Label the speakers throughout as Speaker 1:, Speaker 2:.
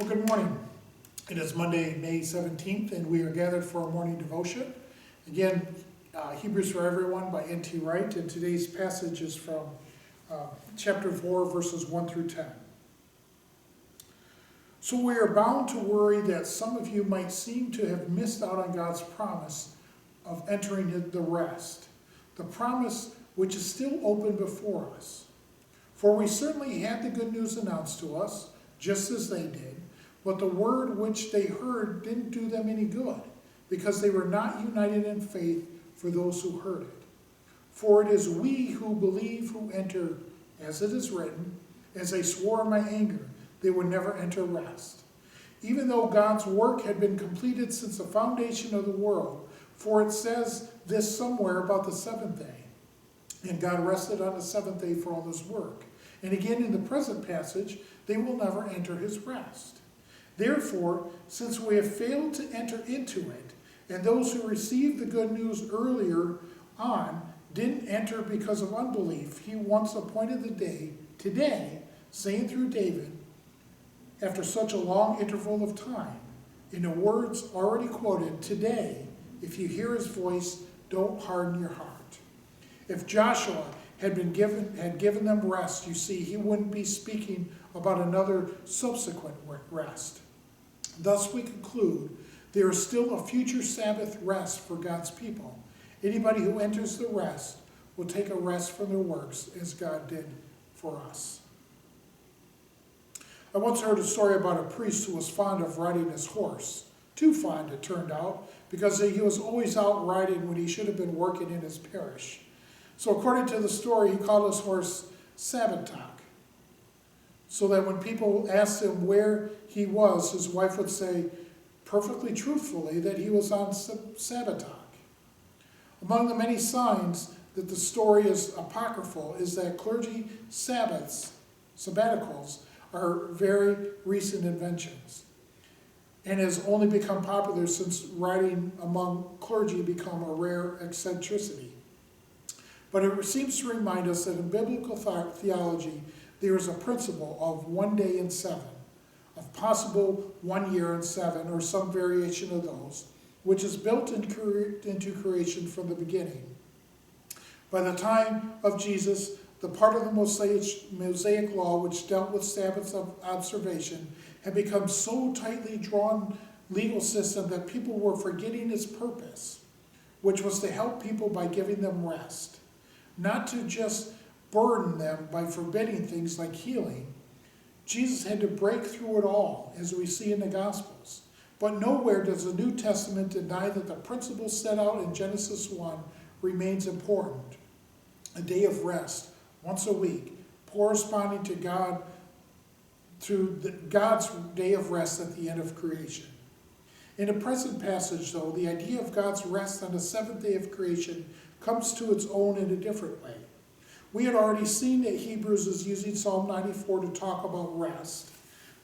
Speaker 1: Well, good morning. It is Monday, May 17th, and we are gathered for our morning devotion. Again, Hebrews for Everyone by N.T. Wright, and today's passage is from chapter 4, verses 1 through 10. So we are bound to worry that some of you might seem to have missed out on God's promise of entering the rest, the promise which is still open before us. For we certainly had the good news announced to us, just as they did, but the word which they heard didn't do them any good, because they were not united in faith for those who heard it. For it is we who believe who enter, as it is written, as they swore in my anger, they would never enter rest. Even though God's work had been completed since the foundation of the world, for it says this somewhere about the seventh day. And God rested on the seventh day for all his work. And again in the present passage, they will never enter his rest. Therefore, since we have failed to enter into it, and those who received the good news earlier on didn't enter because of unbelief, he once appointed the day, today, saying through David, after such a long interval of time, in the words already quoted, today, if you hear his voice, don't harden your heart. If Joshua had given them rest, you see, he wouldn't be speaking about another subsequent rest. Thus we conclude there is still a future Sabbath rest for God's people. Anybody who enters the rest will take a rest from their works as God did for us. I once heard a story about a priest who was fond of riding his horse. Too fond, it turned out, because he was always out riding when he should have been working in his parish. So according to the story, he called his horse Sabatok, so that when people asked him where he was, his wife would say, perfectly truthfully, that he was on Sabatok. Among the many signs that the story is apocryphal is that clergy sabbaticals, are very recent inventions, and has only become popular since riding among clergy become a rare eccentricity. But it seems to remind us that in biblical theology, there is a principle of 1 day in 7, of possible 1 year in 7, or some variation of those, which is built into creation from the beginning. By the time of Jesus, the part of the Mosaic law which dealt with Sabbath observation had become so tightly drawn legal system that people were forgetting its purpose, which was to help people by giving them rest, not to just burden them by forbidding things like healing. Jesus had to break through it all, as we see in the Gospels. But nowhere does the New Testament deny that the principle set out in Genesis 1 remains important. A day of rest, once a week, corresponding to God through God's day of rest at the end of creation. In the present passage, though, the idea of God's rest on the seventh day of creation comes to its own in a different way. We had already seen that Hebrews is using Psalm 94 to talk about rest,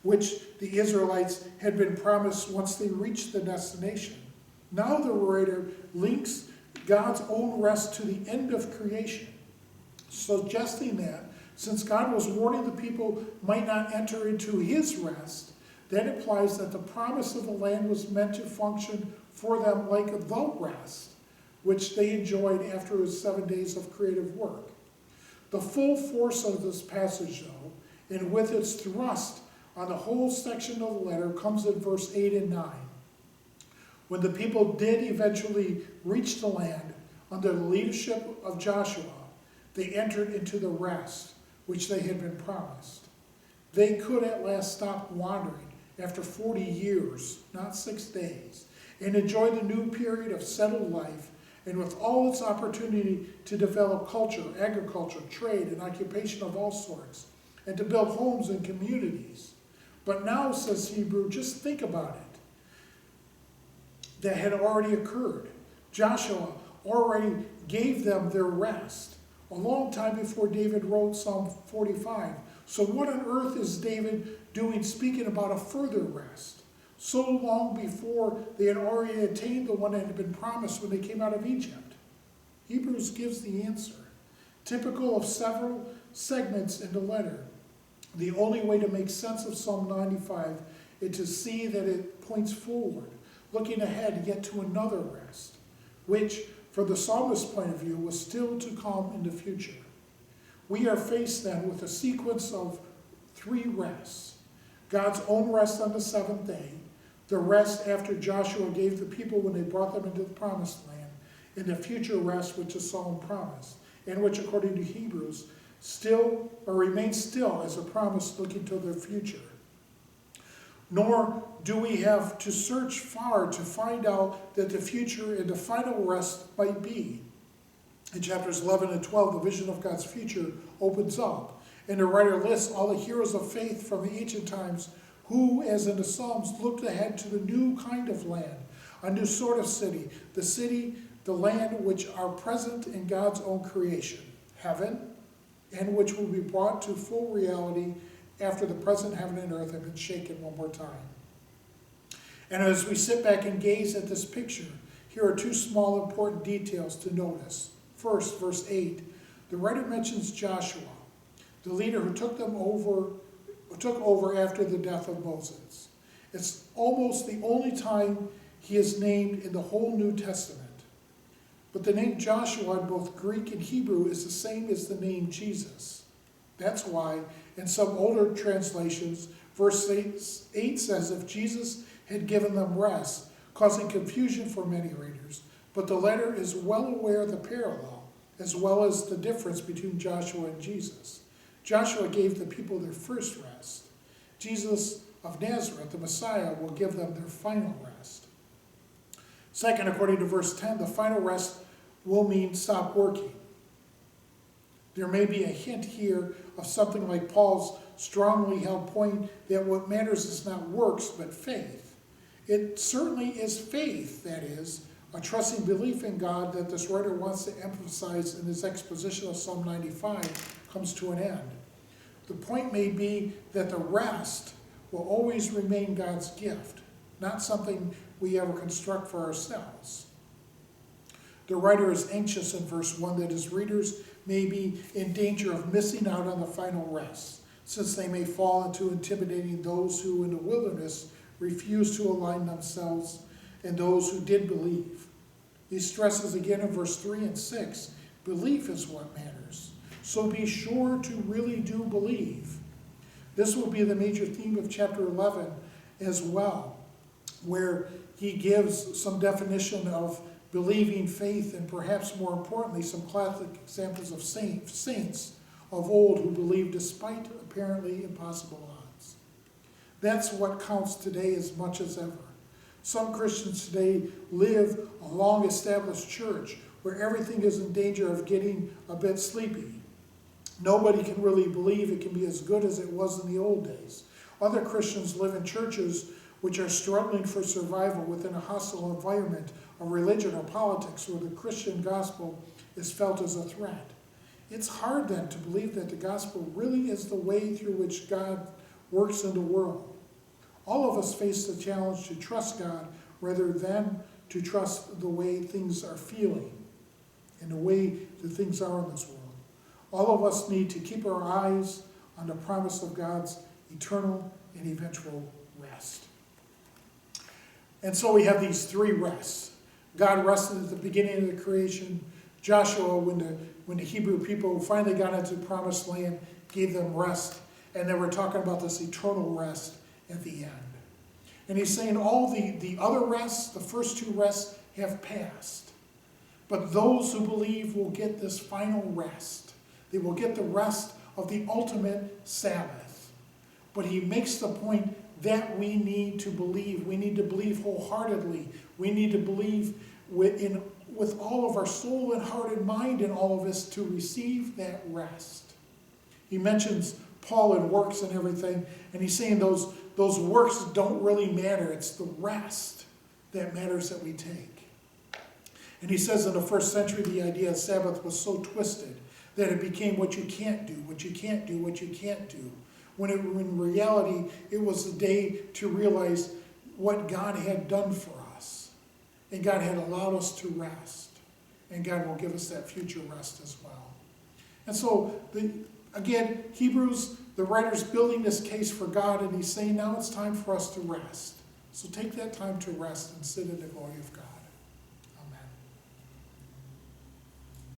Speaker 1: which the Israelites had been promised once they reached the destination. Now the writer links God's own rest to the end of creation, suggesting that since God was warning the people might not enter into his rest, that implies that the promise of the land was meant to function for them like the rest, which they enjoyed after his 7 days of creative work. The full force of this passage, though, and with its thrust on the whole section of the letter, comes in verse 8 and 9. When the people did eventually reach the land under the leadership of Joshua, they entered into the rest which they had been promised. They could at last stop wandering after 40 years, not 6 days, and enjoy the new period of settled life, and with all its opportunity to develop culture, agriculture, trade, and occupation of all sorts, and to build homes and communities. But now, says Hebrew, just think about it. That had already occurred. Joshua already gave them their rest a long time before David wrote Psalm 45. So what on earth is David doing speaking about a further rest? So long before they had already attained the one that had been promised when they came out of Egypt. Hebrews gives the answer. Typical of several segments in the letter, the only way to make sense of Psalm 95 and to see that it points forward, looking ahead yet to another rest, which, from the psalmist's point of view, was still to come in the future. We are faced then with a sequence of 3 rests. God's own rest on the 7th day, the rest after Joshua gave the people when they brought them into the promised land, and the future rest which the psalm promised, and which, according to Hebrews, still or remains still as a promise looking to the future. Nor do we have to search far to find out that the future and the final rest might be. In chapters 11 and 12, the vision of God's future opens up, and the writer lists all the heroes of faith from the ancient times who, as in the Psalms, looked ahead to the new kind of land, a new sort of city, the land which are present in God's own creation, heaven, and which will be brought to full reality after the present heaven and earth have been shaken one more time. And as we sit back and gaze at this picture, here are 2 small important details to notice. First, verse 8, the writer mentions Joshua, the leader who took over after the death of Moses. It's almost the only time he is named in the whole New Testament. But the name Joshua in both Greek and Hebrew is the same as the name Jesus. That's why, in some older translations, verse 8 says, if Jesus had given them rest, causing confusion for many readers. But the letter is well aware of the parallel, as well as the difference between Joshua and Jesus. Joshua gave the people their first rest. Jesus of Nazareth, the Messiah, will give them their final rest. Second, according to verse 10, the final rest will mean stop working. There may be a hint here of something like Paul's strongly held point that what matters is not works, but faith. It certainly is faith, that is, a trusting belief in God that this writer wants to emphasize in his exposition of Psalm 95 comes to an end. The point may be that the rest will always remain God's gift, not something we ever construct for ourselves. The writer is anxious in verse 1 that his readers may be in danger of missing out on the final rest, since they may fall into intimidating those who in the wilderness refused to align themselves and those who did believe. He stresses again in verse 3 and 6, belief is what matters. So be sure to really do believe. This will be the major theme of chapter 11 as well, where he gives some definition of believing faith and perhaps more importantly some classic examples of saints of old who believed despite apparently impossible odds. That's what counts today as much as ever. Some Christians today live a long-established church where everything is in danger of getting a bit sleepy. Nobody can really believe it can be as good as it was in the old days. Other Christians live in churches which are struggling for survival within a hostile environment of religion or politics where the Christian gospel is felt as a threat. It's hard then to believe that the gospel really is the way through which God works in the world. All of us face the challenge to trust God rather than to trust the way things are feeling and the way that things are in this world. All of us need to keep our eyes on the promise of God's eternal and eventual rest. And so we have these 3 rests. God rested at the beginning of the creation. Joshua, when the Hebrew people finally got into the promised land, gave them rest. And then we're talking about this eternal rest at the end. And he's saying all the other rests, the first 2 rests, have passed. But those who believe will get this final rest. They will get the rest of the ultimate Sabbath. But he makes the point that we need to believe. We need to believe wholeheartedly. We need to believe with all of our soul and heart and mind in all of us to receive that rest. He mentions Paul and works and everything, and he's saying those works don't really matter. It's the rest that matters that we take. And he says in the first century, the idea of Sabbath was so twisted that it became what you can't do, what you can't do, what you can't do. When in reality, it was the day to realize what God had done for us. And God had allowed us to rest. And God will give us that future rest as well. And so, again, Hebrews the writer's building this case for God, and he's saying now it's time for us to rest. So take that time to rest and sit in the glory of God.